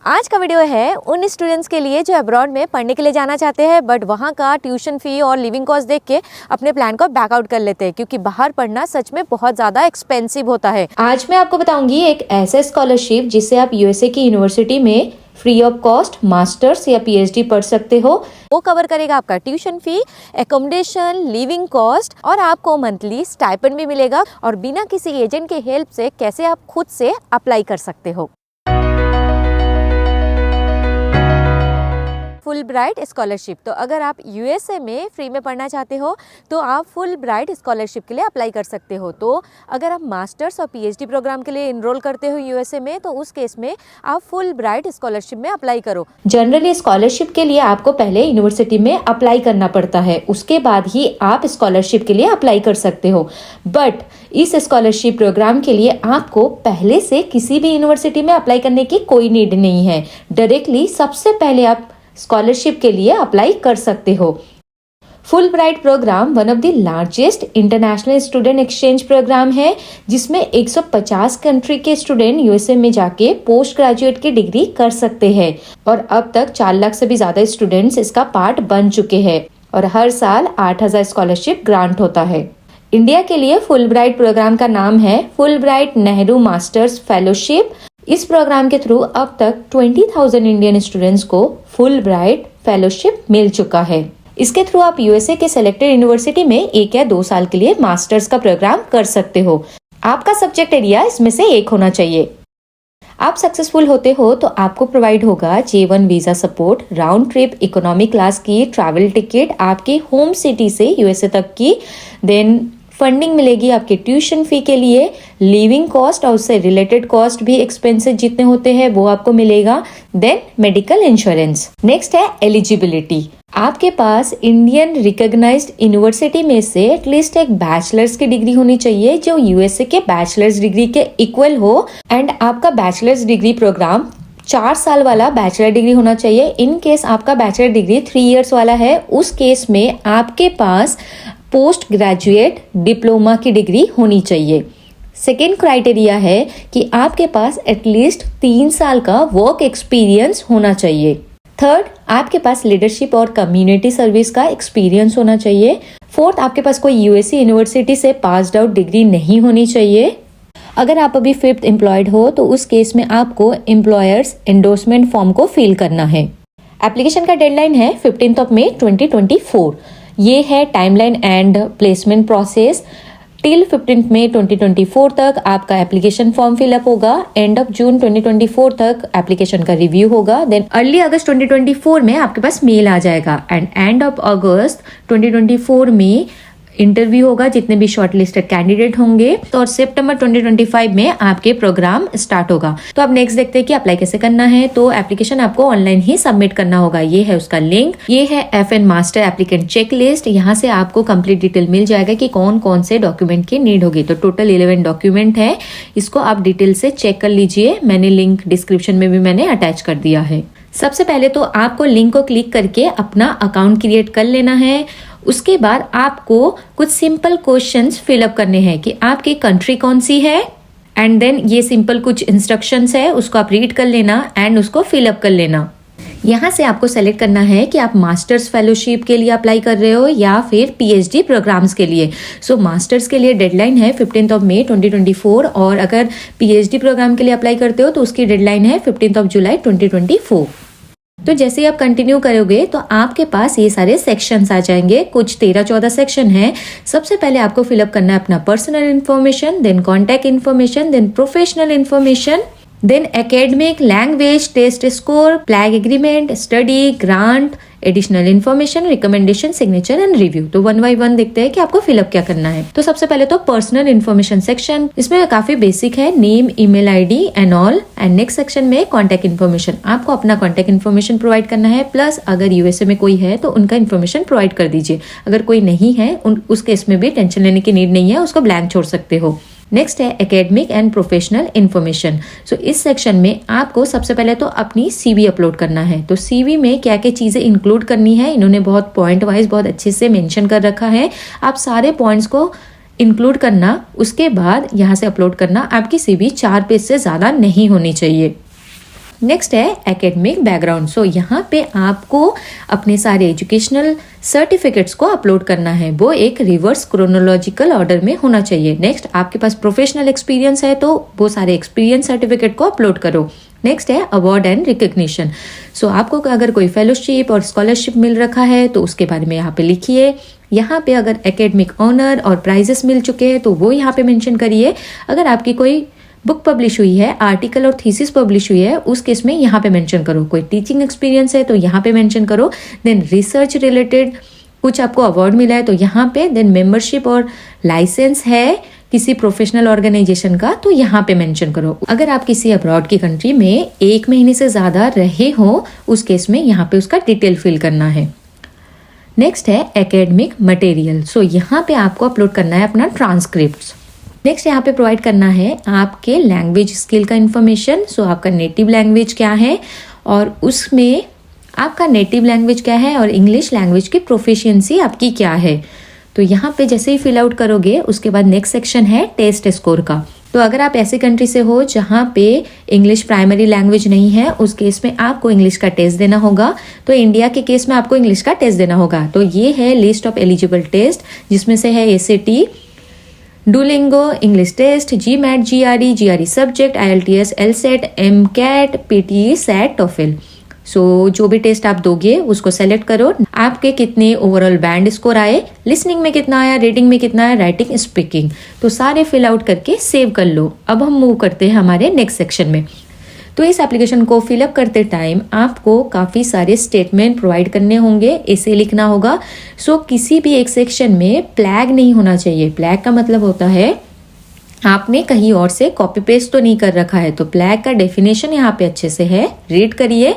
आज का वीडियो है उन स्टूडेंट्स के लिए जो अब्रॉड में पढ़ने के लिए जाना चाहते हैं बट वहाँ का ट्यूशन फ़ी और लिविंग कॉस्ट देख के अपने प्लान को बैकआउट कर लेते हैं, क्योंकि बाहर पढ़ना सच में बहुत ज़्यादा एक्सपेंसिव होता है। आज मैं आपको बताऊंगी एक ऐसे स्कॉलरशिप जिससे आप यूएसए की यूनिवर्सिटी में फ्री ऑफ कॉस्ट मास्टर्स या पीएचडी पढ़ सकते हो। वो कवर करेगा आपका tuition fee, accommodation, living cost और आपको मंथली स्टाइपेंड भी मिलेगा और बिना किसी एजेंट के हेल्प से कैसे आप खुद से अप्लाई कर सकते हो। फुल ब्राइट स्कॉलरशिप, तो अगर आप यूएसए में फ्री में पढ़ना चाहते हो तो आप फुल ब्राइट स्कॉलरशिप के लिए अप्लाई कर सकते हो। तो अगर आप मास्टर्स और पीएचडी प्रोग्राम के लिए इनरोल करते हो यूएसए में तो उस केस में आप फुल ब्राइट स्कॉलरशिप में अप्लाई करो। जनरली स्कॉलरशिप के लिए आपको पहले यूनिवर्सिटी में अप्लाई करना पड़ता है, उसके बाद ही आप स्कॉलरशिप के लिए अप्लाई कर सकते हो। बट इस स्कॉलरशिप प्रोग्राम के लिए आपको पहले से किसी भी यूनिवर्सिटी में अप्लाई करने की कोई नीड नहीं है। डायरेक्टली सबसे पहले आप स्कॉलरशिप के लिए अप्लाई कर सकते हो। Fulbright program one of the largest international student exchange program है, जिसमें 150 कंट्री के स्टूडेंट यूएसए में जाके पोस्ट ग्रेजुएट की डिग्री कर सकते हैं और अब तक 4 लाख से भी ज्यादा स्टूडेंट्स इसका पार्ट बन चुके हैं और हर साल 8000 स्कॉलरशिप ग्रांट होता है। इंडिया के लिए फुल ब्राइट प्रोग्राम का नाम है full bright Nehru masters fellowship. इस प्रोग्राम के थ्रू अब तक 20,000 इंडियन स्टूडेंट्स को फुल ब्राइट फेलोशिप मिल चुका है। इसके थ्रू आप यूएसए के सिलेक्टेड यूनिवर्सिटी में 1 या 2 साल के लिए मास्टर्स का प्रोग्राम कर सकते हो। आपका सब्जेक्ट एरिया इसमें से एक होना चाहिए। आप सक्सेसफुल होते हो तो आपको प्रोवाइड होगा J1 visa support, round trip economy class की ट्रैवल टिकट आपके होम सिटी से यूएसए तक की, देन फंडिंग मिलेगी आपके ट्यूशन फी के लिए, लिविंग कॉस्ट और उससे रिलेटेड कॉस्ट भी एक्सपेंसेस जितने होते हैं वो आपको मिलेगा, देन मेडिकल इंश्योरेंस। नेक्स्ट है एलिजिबिलिटी। आपके पास इंडियन रिकॉग्नाइज्ड यूनिवर्सिटी में से एटलीस्ट एक बैचलर्स की डिग्री होनी चाहिए जो यूएसए के बैचलर्स डिग्री के इक्वल हो एंड आपका बैचलर्स डिग्री प्रोग्राम 4 साल वाला बैचलर डिग्री होना चाहिए। इन केस आपका बैचलर डिग्री 3 इयर्स वाला है, उस केस में आपके पास पोस्ट ग्रेजुएट डिप्लोमा की डिग्री होनी चाहिए। सेकेंड क्राइटेरिया है कि आपके पास एटलीस्ट 3 साल का वर्क एक्सपीरियंस होना चाहिए। थर्ड, आपके पास लीडरशिप और कम्युनिटी सर्विस का एक्सपीरियंस होना चाहिए। फोर्थ, आपके पास कोई यूएसए यूनिवर्सिटी से पास्ड आउट डिग्री नहीं होनी चाहिए। अगर आप अभी 5th एम्प्लॉयड हो तो उस केस में आपको एम्प्लॉयर्स एंडोर्समेंट फॉर्म को फिल करना है। एप्लीकेशन का डेडलाइन है 15 मई 2024। ये है timeline and placement process. Till 15 मई 2024 तक आपका एप्लीकेशन फॉर्म फिलअप होगा। एंड ऑफ जून 2024 तक एप्लीकेशन का रिव्यू होगा। देन अर्ली अगस्त 2024 में आपके पास मेल आ जाएगा एंड एंड ऑफ अगस्त 2024 में इंटरव्यू होगा जितने भी शॉर्टलिस्टेड कैंडिडेट होंगे। तो और सितंबर 2025 में आपके प्रोग्राम स्टार्ट होगा। तो अब नेक्स्ट देखते हैं कि अप्लाई कैसे करना है। तो एप्लीकेशन आपको ऑनलाइन ही सबमिट करना होगा। ये है उसका लिंक। ये है FN master applicant check list. यहाँ से आपको कंप्लीट डिटेल मिल जाएगा कि कौन कौन से डॉक्यूमेंट की नीड होगी। तो टोटल 11 डॉक्यूमेंट है, इसको आप डिटेल से चेक कर लीजिए। मैंने लिंक डिस्क्रिप्शन में भी मैंने अटैच कर दिया है। सबसे पहले तो आपको लिंक को क्लिक करके अपना अकाउंट क्रिएट कर लेना है। उसके बाद आपको कुछ सिंपल क्वेश्चंस फिलअप करने हैं कि आपकी कंट्री कौन सी है एंड देन ये सिंपल कुछ इंस्ट्रक्शंस है, उसको आप रीड कर लेना एंड उसको फिलअप कर लेना। यहाँ से आपको सेलेक्ट करना है कि आप मास्टर्स फेलोशिप के लिए अप्लाई कर रहे हो या फिर पीएचडी प्रोग्राम्स के लिए। सो मास्टर्स के लिए डेडलाइन है 15 मई 2024 और अगर पीएचडी प्रोग्राम के लिए अप्लाई करते हो तो उसकी डेडलाइन है 15 जुलाई 2024। तो जैसे ही आप कंटिन्यू करोगे तो आपके पास ये सारे सेक्शंस आ जाएंगे। कुछ 13-14 सेक्शन है। सबसे पहले आपको फिलअप करना है अपना personal information, then contact information, then professional information, then academic, language, test score, flag agreement, study, grant, additional information, recommendation, signature and review. तो 1 by 1 देखते हैं कि आपको फिलअप क्या करना है। तो सबसे पहले तो पर्सनल इन्फॉर्मेशन सेक्शन, इसमें काफी बेसिक है, name, email ID and all. And next section में कॉन्टैक्ट इन्फॉर्मेशन, आपको अपना कॉन्टैक्ट इन्फॉर्मेशन प्रोवाइड करना है, प्लस अगर यूएसए में कोई है तो उनका इन्फॉर्मेशन प्रोवाइड कर दीजिए। अगर कोई नहीं है उस केस में भी टेंशन लेने की नीड नहीं है, उसको ब्लैंक छोड़ सकते हो। नेक्स्ट है एकेडमिक एंड प्रोफेशनल इन्फॉर्मेशन। सो इस सेक्शन में आपको सबसे पहले तो अपनी सीवी अपलोड करना है। तो सीवी में क्या क्या चीजें इंक्लूड करनी है इन्होंने बहुत पॉइंट वाइज बहुत अच्छे से मेंशन कर रखा है। आप सारे पॉइंट्स को इंक्लूड करना, उसके बाद यहाँ से अपलोड करना। आपकी सीवी 4 पेज से ज्यादा नहीं होनी चाहिए। नेक्स्ट है एकेडमिक बैकग्राउंड। सो यहाँ पे आपको अपने सारे एजुकेशनल सर्टिफिकेट्स को अपलोड करना है, वो एक रिवर्स क्रोनोलॉजिकल ऑर्डर में होना चाहिए। नेक्स्ट, आपके पास प्रोफेशनल एक्सपीरियंस है तो वो सारे एक्सपीरियंस सर्टिफिकेट को अपलोड करो। नेक्स्ट है अवार्ड एंड रिकग्निशन। सो आपको अगर कोई फेलोशिप और स्कॉलरशिप मिल रखा है तो उसके बारे में यहाँ पे लिखिए। यहाँ पे अगर एकेडमिक ऑनर और प्राइजेस मिल चुके हैं तो वो यहाँ पे मेंशन करिए। अगर आपकी कोई बुक पब्लिश हुई है, आर्टिकल और थीसिस पब्लिश हुई है, उस केस में यहाँ पे मेंशन करो। कोई टीचिंग एक्सपीरियंस है तो यहाँ पे मेंशन करो। देन रिसर्च रिलेटेड कुछ आपको अवार्ड मिला है तो यहाँ पे, देन मेंबरशिप और लाइसेंस है किसी प्रोफेशनल ऑर्गेनाइजेशन का तो यहाँ पे मेंशन करो। अगर आप किसी अब्रॉड की कंट्री में 1 महीने से ज़्यादा रहे हो उस केस में यहाँ पे उसका डिटेल फिल करना है। नेक्स्ट है एकेडमिक मटेरियल। सो यहाँ पे आपको अपलोड करना है अपना ट्रांसक्रिप्ट। नेक्स्ट यहाँ पे प्रोवाइड करना है आपके लैंग्वेज स्किल का इन्फॉर्मेशन। सो आपका नेटिव लैंग्वेज क्या है और उसमें आपका नेटिव लैंग्वेज क्या है और इंग्लिश लैंग्वेज की प्रोफिशिएंसी आपकी क्या है। तो यहाँ पे जैसे ही फिल आउट करोगे उसके बाद नेक्स्ट सेक्शन है टेस्ट स्कोर का। तो अगर आप ऐसे कंट्री से हो जहाँ पे इंग्लिश प्राइमरी लैंग्वेज नहीं है उस केस में आपको इंग्लिश का टेस्ट देना होगा। तो इंडिया के केस में आपको इंग्लिश का टेस्ट देना होगा। तो ये है लिस्ट ऑफ एलिजिबल टेस्ट, जिसमें से है ACT, Duolingo, English test, GMAT, GRE subject, IELTS, LSAT, MCAT, PTE, SAT, TOEFL। So जो भी टेस्ट आप दोगे उसको सेलेक्ट करो। आपके कितने ओवरऑल बैंड स्कोर आए, लिसनिंग में कितना आया, रीडिंग में कितना आया, राइटिंग, स्पीकिंग, तो सारे फिल आउट करके सेव कर लो। अब हम मूव करते हैं हमारे नेक्स्ट सेक्शन में। तो इस एप्लीकेशन को फिलअप करते टाइम आपको काफ़ी सारे स्टेटमेंट प्रोवाइड करने होंगे, इसे लिखना होगा। सो किसी भी एक सेक्शन में प्लैग नहीं होना चाहिए। प्लैग का मतलब होता है आपने कहीं और से कॉपी पेस्ट तो नहीं कर रखा है। तो प्लैग का डेफिनेशन यहाँ पे अच्छे से है, रीड करिए।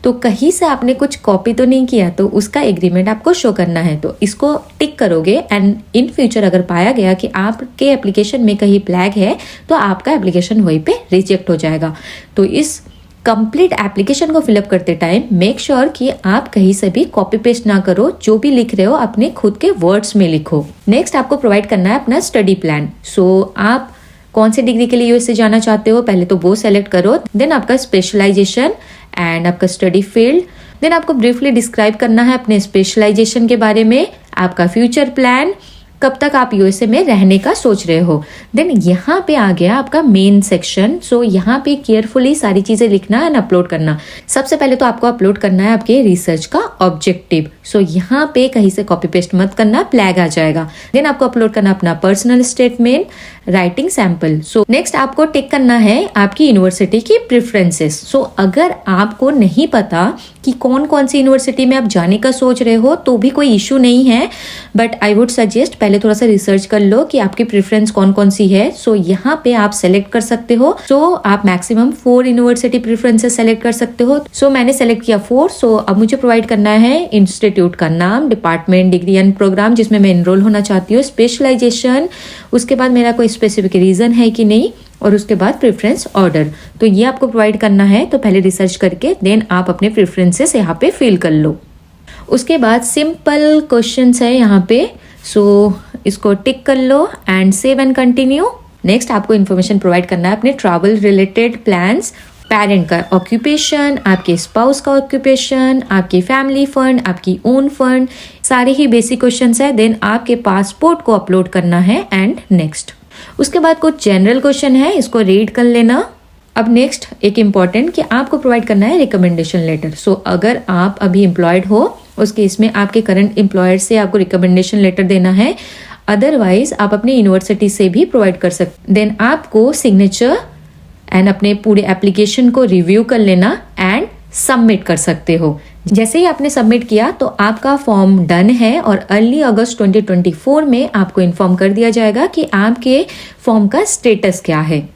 तो कहीं से आपने कुछ कॉपी तो नहीं किया तो उसका एग्रीमेंट आपको शो करना है। तो इसको टिक करोगे एंड इन फ्यूचर अगर पाया गया कि आपके एप्लीकेशन में कहीं प्लैग है तो आपका एप्लीकेशन वहीं पे रिजेक्ट हो जाएगा। तो इस कंप्लीट एप्लीकेशन को फिलअप करते टाइम मेक श्योर कि आप कहीं से भी कॉपी पेस्ट ना करो, जो भी लिख रहे हो अपने खुद के वर्ड्स में लिखो। नेक्स्ट आपको प्रोवाइड करना है अपना स्टडी प्लान। सो आप कौन से डिग्री के लिए यूएसए जाना चाहते हो पहले तो वो सेलेक्ट करो। देन आपका स्पेशलाइजेशन एंड आपका स्टडी फील्ड। देन आपको ब्रीफली डिस्क्राइब करना है अपने स्पेशलाइजेशन के बारे में, आपका फ्यूचर प्लान, कब तक आप यूएसए में रहने का सोच रहे हो। देन यहाँ पे आ गया आपका मेन सेक्शन। सो यहाँ पे केयरफुली सारी चीजें लिखना एंड अपलोड करना। सबसे पहले तो आपको अपलोड करना है आपके रिसर्च का ऑब्जेक्टिव। सो यहाँ पे कहीं से कॉपी पेस्ट मत करना, प्लैग आ जाएगा। देन आपको अपलोड करना अपना personal statement, writing sample. So next आपको टिक करना है आपकी यूनिवर्सिटी की प्रेफरेंसेस। सो अगर आपको नहीं पता कि कौन कौन सी यूनिवर्सिटी में आप जाने का सोच रहे हो तो भी कोई इशू नहीं है, बट आई वुड सजेस्ट पहले थोड़ा सा रिसर्च कर लो कि आपकी प्रेफरेंस कौन कौन सी है। सो यहाँ पे आप सेलेक्ट कर सकते हो। सो आप मैक्सिमम 4 यूनिवर्सिटी प्रेफरेंसेस सेलेक्ट कर सकते हो। सो मैंने सेलेक्ट किया 4। सो अब मुझे प्रोवाइड करना है इंस्टीट्यूट का नाम, डिपार्टमेंट, डिग्री एंड प्रोग्राम जिसमें मैं एनरोल होना चाहती हूँ, स्पेशलाइजेशन, उसके बाद मेरा कोई स्पेसिफिक रीजन है कि नहीं, और उसके बाद प्रेफरेंस ऑर्डर। तो ये आपको प्रोवाइड करना है। तो पहले रिसर्च करके देन आप अपने प्रेफरेंसेस यहाँ पे फिल कर लो। उसके बाद सिंपल क्वेश्चंस है यहाँ पे। सो इसको टिक कर लो and save and continue. Next आपको इन्फॉर्मेशन प्रोवाइड करना है अपने ट्रैवल रिलेटेड प्लान्स, पेरेंट का ऑक्यूपेशन, आपके स्पाउस का ऑक्यूपेशन, आपकी फैमिली फंड, आपकी ओन फंड, सारे ही बेसिक क्वेश्चंस है। देन आपके पासपोर्ट को अपलोड करना है एंड नेक्स्ट। उसके बाद कुछ जनरल क्वेश्चन है, इसको रीड कर लेना। अब नेक्स्ट एक इम्पॉर्टेंट कि आपको प्रोवाइड करना है रिकमेंडेशन लेटर। सो अगर आप अभी एम्प्लॉयड हो उस केस में आपके करंट एम्प्लॉयर से आपको रिकमेंडेशन लेटर देना है। अदरवाइज आप अपनी यूनिवर्सिटी से भी प्रोवाइड कर सकते। देन आपको सिग्नेचर एंड अपने पूरे एप्लीकेशन को रिव्यू कर लेना एंड सबमिट कर सकते हो। जैसे ही आपने सबमिट किया तो आपका फॉर्म डन है और अर्ली अगस्त 2024 में आपको इन्फॉर्म कर दिया जाएगा कि आपके फॉर्म का स्टेटस क्या है।